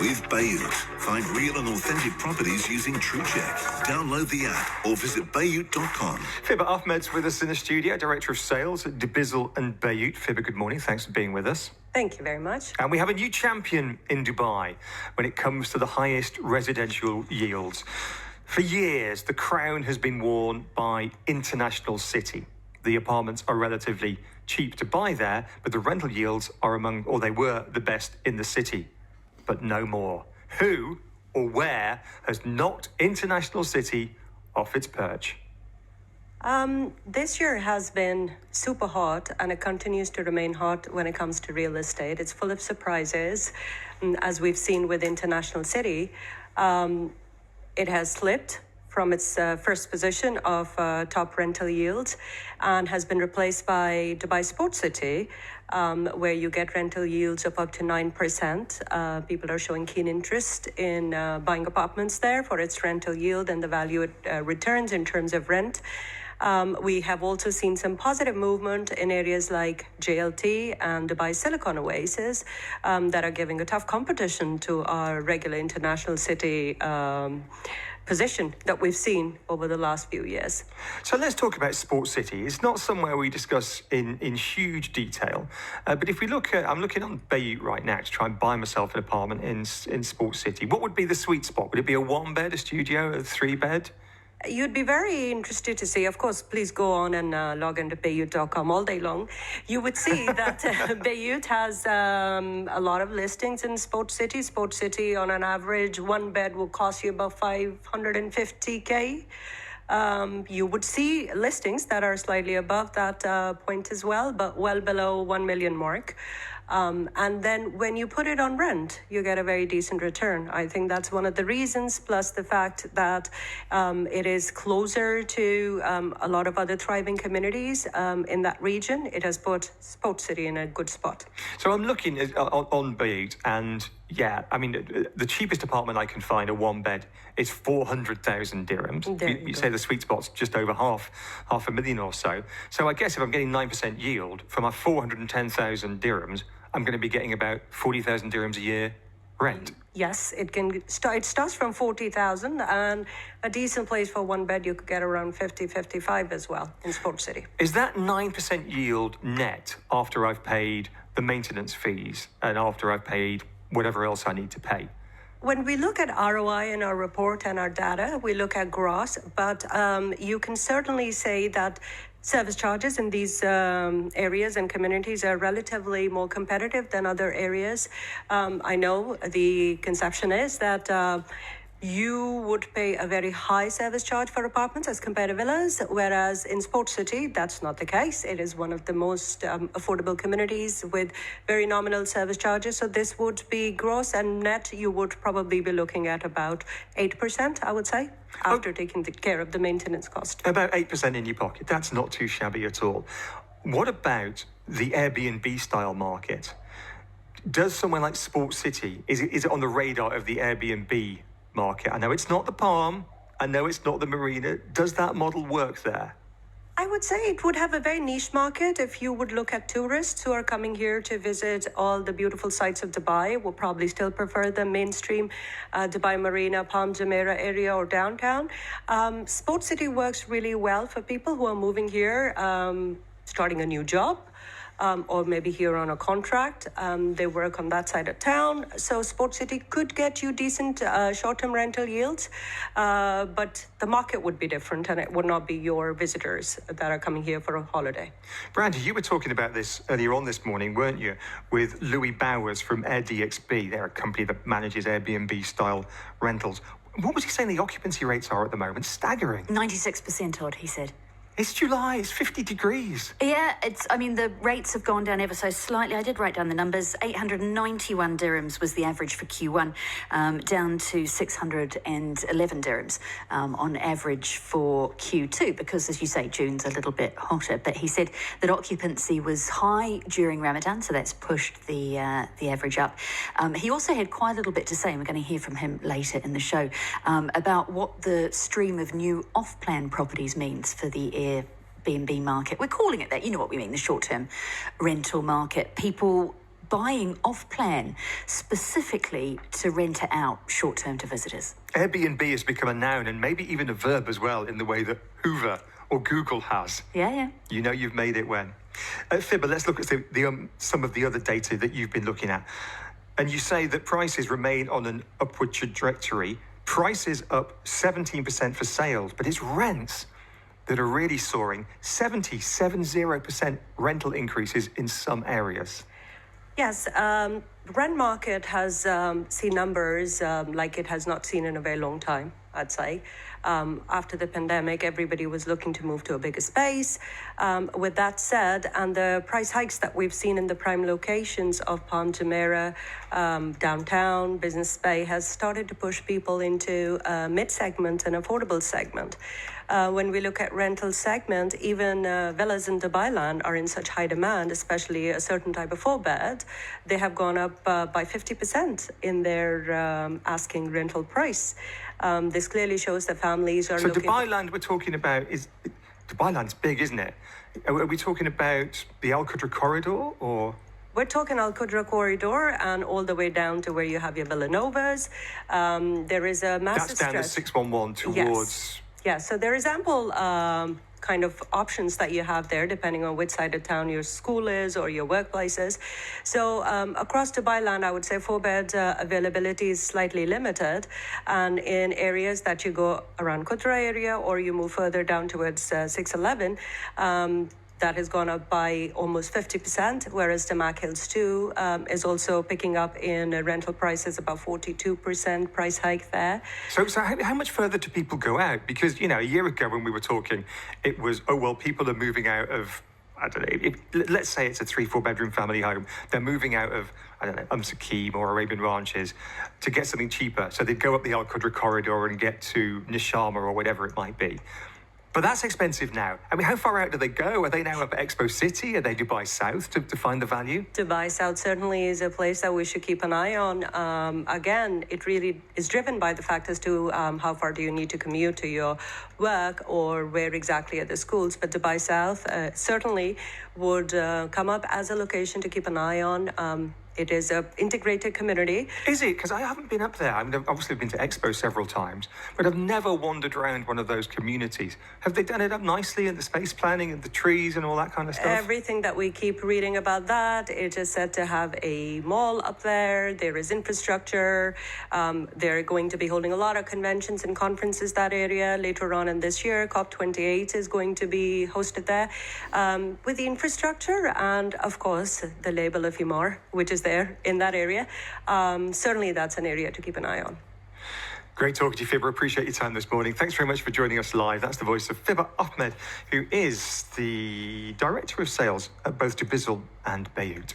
With Bayut, find real and authentic properties using TrueCheck. Download the app or visit Bayut.com. Fibha Ahmed's with us in the studio, Director of Sales at Debizzle and Bayut. Fibha, good morning. Thanks for being with us. Thank you very much. And we have a new champion in Dubai when it comes to the highest residential yields. For years, the crown has been worn by International City. The apartments are relatively cheap to buy there, but the rental yields are they were the best in the city. But no more. Who or where has knocked International City off its perch? This year has been super hot, and it continues to remain hot when it comes to real estate. It's full of surprises, as we've seen with International City. It has slipped from its first position of top rental yields and has been replaced by Dubai Sports City, where you get rental yields of up to 9%. People are showing keen interest in buying apartments there for its rental yield and the value it returns in terms of rent. We have also seen some positive movement in areas like JLT and Dubai Silicon Oasis that are giving a tough competition to our regular International City position that we've seen over the last few years. So let's talk about Sports City. It's not somewhere we discuss in huge detail, but if we look at, I'm looking on Bayut right now to try and buy myself an apartment in Sports City. What would be the sweet spot? Would it be a 1-bed, a studio, a 3-bed? You'd be very interested to see, of course, please go on and log into Bayut.com all day long. You would see that Bayut has a lot of listings in Sports City. Sports City, on an average, 1 bed will cost you about $550K. You would see listings that are slightly above that point as well, but well below 1 million mark. And then when you put it on rent, you get a very decent return. I think that's one of the reasons, plus the fact that it is closer to a lot of other thriving communities in that region. It has put Sports City in a good spot. So I'm looking on Bayut, and yeah, I mean, the cheapest apartment I can find, a 1-bed, is 400,000 dirhams. You say the sweet spot's just over half a million or so. So I guess if I'm getting 9% yield from my 410,000 dirhams, I'm going to be getting about 40,000 dirhams a year rent. Yes, it starts from 40,000, and a decent place for 1 bed you could get around 55 as well in Sports City. Is that 9% yield net after I've paid the maintenance fees and after I've paid whatever else I need to pay? When we look at ROI in our report and our data, we look at gross, but you can certainly say that service charges in these areas and communities are relatively more competitive than other areas. I know the conception is that you would pay a very high service charge for apartments as compared to villas, whereas in Sports City, that's not the case. It is one of the most affordable communities with very nominal service charges. So this would be gross, and net, you would probably be looking at about 8%, I would say, after taking care of the maintenance cost. About 8% in your pocket. That's not too shabby at all. What about the Airbnb style market? Does somewhere like Sports City, is it on the radar of the Airbnb market? I know it's not the Palm, I know it's not the Marina. Does that model work there? I would say it would have a very niche market. If you would look at tourists who are coming here to visit all the beautiful sites of Dubai, will probably still prefer the mainstream Dubai Marina, Palm Jumeirah area or downtown. Sports City works really well for people who are moving here, starting a new job, or maybe here on a contract. They work on that side of town. So Sports City could get you decent short-term rental yields, but the market would be different, and it would not be your visitors that are coming here for a holiday. Brandy, you were talking about this earlier on this morning, weren't you, with Louis Bowers from AirDXB. They're a company that manages Airbnb-style rentals. What was he saying the occupancy rates are at the moment? Staggering. 96% odd, he said. It's July, it's 50 degrees. Yeah, the rates have gone down ever so slightly. I did write down the numbers. 891 dirhams was the average for Q1, down to 611 dirhams on average for Q2, because, as you say, June's a little bit hotter. But he said that occupancy was high during Ramadan, so that's pushed the average up. He also had quite a little bit to say, and we're going to hear from him later in the show, about what the stream of new off-plan properties means for the Airbnb market. We're calling it that, you know what we mean, the short-term rental market. People buying off-plan specifically to rent it out short-term to visitors. Airbnb has become a noun and maybe even a verb as well in the way that Hoover or Google has. Yeah. You know you've made it when. Fibha, let's look at some of the other data that you've been looking at. And you say that prices remain on an upward trajectory. Prices up 17% for sales, but it's rents that are really soaring. 70% rental increases in some areas. Yes, rent market has seen numbers like it has not seen in a very long time, I'd say. After the pandemic, everybody was looking to move to a bigger space. With that said, and the price hikes that we've seen in the prime locations of Palm Jumeirah, downtown, Business Bay, has started to push people into mid-segment and affordable segment. When we look at rental segment, even villas in Dubai land are in such high demand, especially a certain type of 4-bed. They have gone up by 50% in their asking rental price. This clearly shows that families are looking... So Dubai land we're talking about Dubai land's big, isn't it? Are we talking about the Al Qudra corridor or... We're talking Al Qudra corridor and all the way down to where you have your Villanovas. There is a massive That's down the 611 towards... Yeah, so there is ample kind of options that you have there, depending on which side of town your school is or your workplace is. So across Dubai land, I would say 4-bed availability is slightly limited. And in areas that you go around Qudra area or you move further down towards 611, that has gone up by almost 50%, whereas the Mac Hills 2 is also picking up in rental prices, about 42% price hike there. So how much further do people go out? Because, a year ago when we were talking, it was, people are moving out of, I don't know, let's say it's a 3-4 bedroom family home. They're moving out of, I don't know, Sakim or Arabian Ranches to get something cheaper. So they'd go up the Al Qudra corridor and get to Nishama or whatever it might be. But that's expensive now. I mean, how far out do they go? Are they now up at Expo City? Are they Dubai South to find the value? Dubai South certainly is a place that we should keep an eye on. Again, it really is driven by the fact as to how far do you need to commute to your work or where exactly are the schools. But Dubai South certainly would come up as a location to keep an eye on. It is an integrated community. Is it? Because I haven't been up there. I mean, I've obviously been to Expo several times, but I've never wandered around one of those communities. Have they done it up nicely in the space planning and the trees and all that kind of stuff? Everything that we keep reading about that, it is said to have a mall up there. There is infrastructure. They're going to be holding a lot of conventions and conferences that area later on in this year. COP28 is going to be hosted there. With the infrastructure and, of course, the label of Imar, which is there in that area. Certainly that's an area to keep an eye on. Great talking to you, Fibha. Appreciate your time this morning. Thanks very much for joining us live. That's the voice of Fibha Ahmed, who is the Director of Sales at both Dubizzle and Bayut.